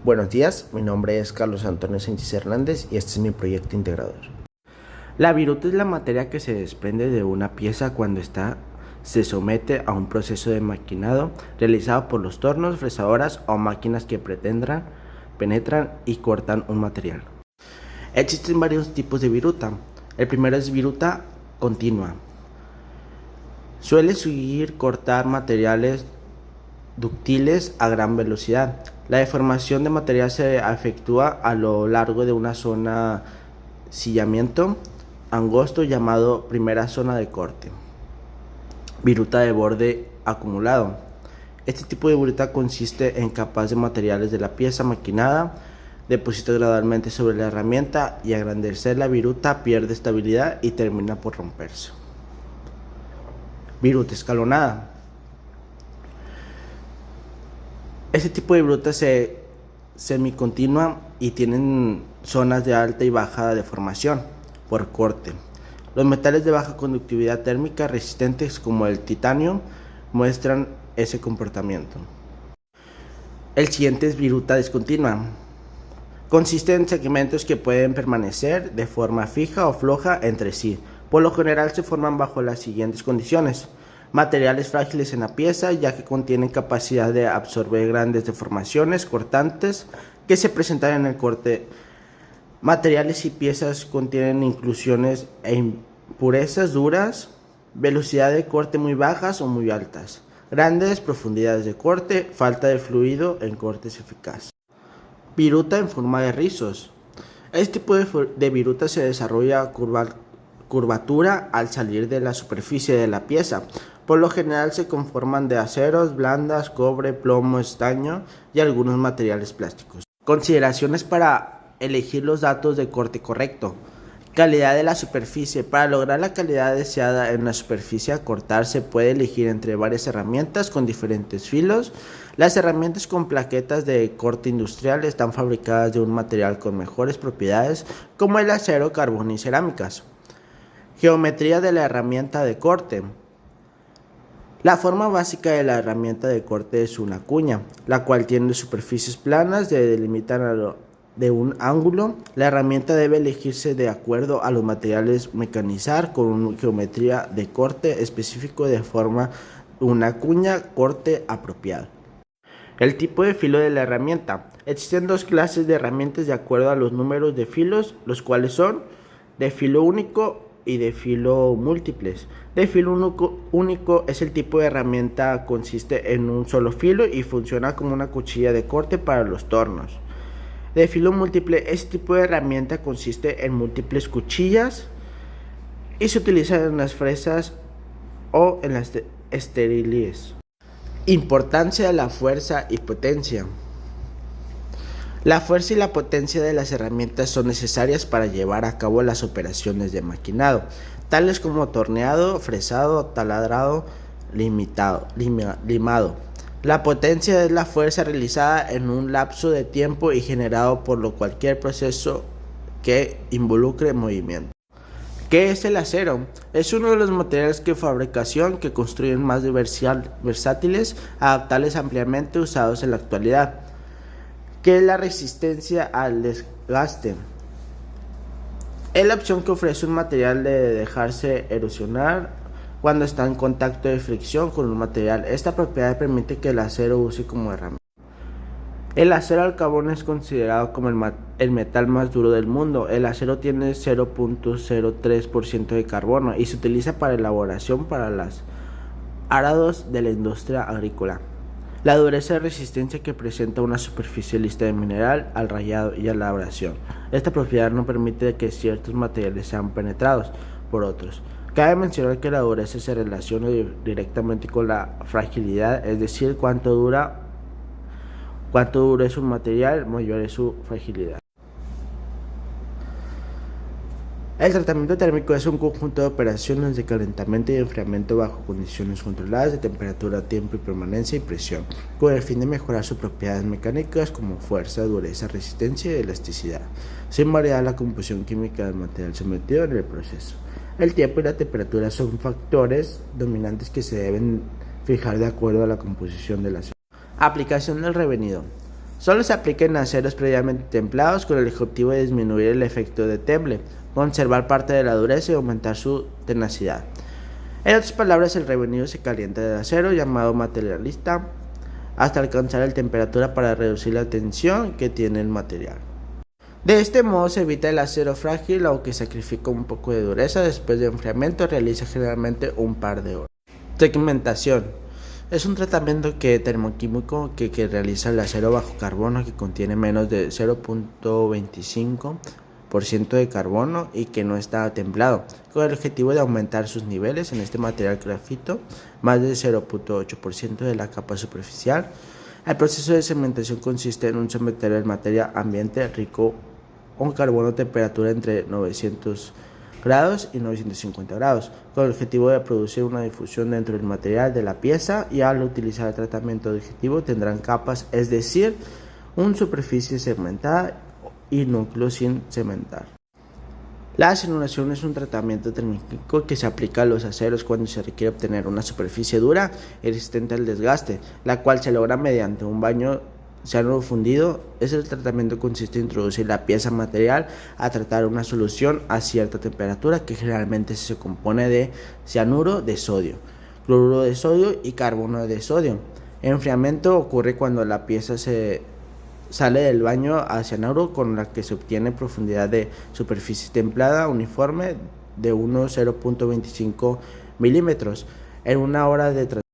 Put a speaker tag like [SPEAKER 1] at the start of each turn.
[SPEAKER 1] Buenos días, mi nombre es Carlos Antonio Sánchez Hernández y este es mi proyecto integrador. La viruta es la materia que se desprende de una pieza cuando se somete a un proceso de maquinado realizado por los tornos, fresadoras o máquinas que penetran y cortan un material. Existen varios tipos de viruta. El primero es viruta continua. Suele seguir cortar materiales dúctiles a gran velocidad. La deformación de material se efectúa a lo largo de una zona sillamiento angosto llamado primera zona de corte. Viruta de borde acumulado. Este tipo de viruta consiste en capas de materiales de la pieza maquinada, deposita gradualmente sobre la herramienta y al engrandecer la viruta pierde estabilidad y termina por romperse. Viruta escalonada. Este tipo de viruta es semicontinua y tienen zonas de alta y baja deformación por corte. Los metales de baja conductividad térmica resistentes como el titanio muestran ese comportamiento. El siguiente es viruta discontinua. Consiste en segmentos que pueden permanecer de forma fija o floja entre sí. Por lo general se forman bajo las siguientes condiciones: materiales frágiles en la pieza, ya que contienen capacidad de absorber grandes deformaciones cortantes que se presentan en el corte. Materiales y piezas contienen inclusiones e impurezas duras, velocidad de corte muy bajas o muy altas, grandes profundidades de corte, falta de fluido en cortes eficaces. Viruta en forma de rizos. Este tipo de viruta se desarrolla curvatura al salir de la superficie de la pieza. Por lo general se conforman de aceros, blandas, cobre, plomo, estaño y algunos materiales plásticos. Consideraciones para elegir los datos de corte correcto. Calidad de la superficie. Para lograr la calidad deseada en la superficie a cortar se puede elegir entre varias herramientas con diferentes filos. Las herramientas con plaquetas de corte industrial están fabricadas de un material con mejores propiedades como el acero, carbón y cerámicas. Geometría de la herramienta de corte. La forma básica de la herramienta de corte es una cuña, la cual tiene superficies planas que delimitan de un ángulo. La herramienta debe elegirse de acuerdo a los materiales mecanizar con una geometría de corte específico de forma una cuña corte apropiado. El tipo de filo de la herramienta. Existen dos clases de herramientas de acuerdo a los números de filos, los cuales son de filo único y de filo múltiples. De filo único es el tipo de herramienta consiste en un solo filo y funciona como una cuchilla de corte para los tornos. De filo múltiple, este tipo de herramienta consiste en múltiples cuchillas y se utiliza en las fresas o en las esteriles. Importancia de la fuerza y potencia. La fuerza y la potencia de las herramientas son necesarias para llevar a cabo las operaciones de maquinado, tales como torneado, fresado, taladrado, limado. La potencia es la fuerza realizada en un lapso de tiempo y generado por cualquier proceso que involucre movimiento. ¿Qué es el acero? Es uno de los materiales de fabricación que construyen más versátiles, adaptables ampliamente usados en la actualidad. ¿Qué es la resistencia al desgaste? Es la opción que ofrece un material de dejarse erosionar cuando está en contacto de fricción con un material. Esta propiedad permite que el acero use como herramienta. El acero al carbón es considerado como el metal más duro del mundo. El acero tiene 0.03% de carbono y se utiliza para elaboración para los arados de la industria agrícola. La dureza y resistencia que presenta una superficie lisa de mineral al rayado y a la abrasión. Esta propiedad no permite que ciertos materiales sean penetrados por otros. Cabe mencionar que la dureza se relaciona directamente con la fragilidad, es decir, cuanto duro es un material, mayor es su fragilidad. El tratamiento térmico es un conjunto de operaciones de calentamiento y enfriamiento bajo condiciones controladas de temperatura, tiempo y permanencia y presión, con el fin de mejorar sus propiedades mecánicas como fuerza, dureza, resistencia y elasticidad, sin variar la composición química del material sometido en el proceso. El tiempo y la temperatura son factores dominantes que se deben fijar de acuerdo a la composición de la zona. Aplicación del revenido. Solo se aplica en aceros previamente templados con el objetivo de disminuir el efecto de temple, conservar parte de la dureza y aumentar su tenacidad. En otras palabras, el revenido se calienta del acero, llamado materialista, hasta alcanzar la temperatura para reducir la tensión que tiene el material. De este modo se evita el acero frágil, aunque sacrifica un poco de dureza. Después de enfriamiento realiza generalmente un par de horas. Segmentación. Es un tratamiento termoquímico que realiza el acero bajo carbono que contiene menos de 0.25% de carbono y que no está templado, con el objetivo de aumentar sus niveles en este material grafito más de 0.8% de la capa superficial. El proceso de segmentación consiste en un someter el material a ambiente rico en carbono a temperatura entre 900 grados y 950 grados, con el objetivo de producir una difusión dentro del material de la pieza, y al utilizar el tratamiento de objetivo tendrán capas, es decir, una superficie segmentada y núcleo sin segmentar. La simulación es un tratamiento térmico que se aplica a los aceros cuando se requiere obtener una superficie dura y resistente al desgaste, la cual se logra mediante un baño cianuro fundido. Ese tratamiento consiste en introducir la pieza material a tratar una solución a cierta temperatura que generalmente se compone de cianuro de sodio, cloruro de sodio y carbono de sodio. El enfriamiento ocurre cuando la pieza se sale del baño a cianuro, con la que se obtiene profundidad de superficie templada uniforme de unos 0.25 milímetros en una hora de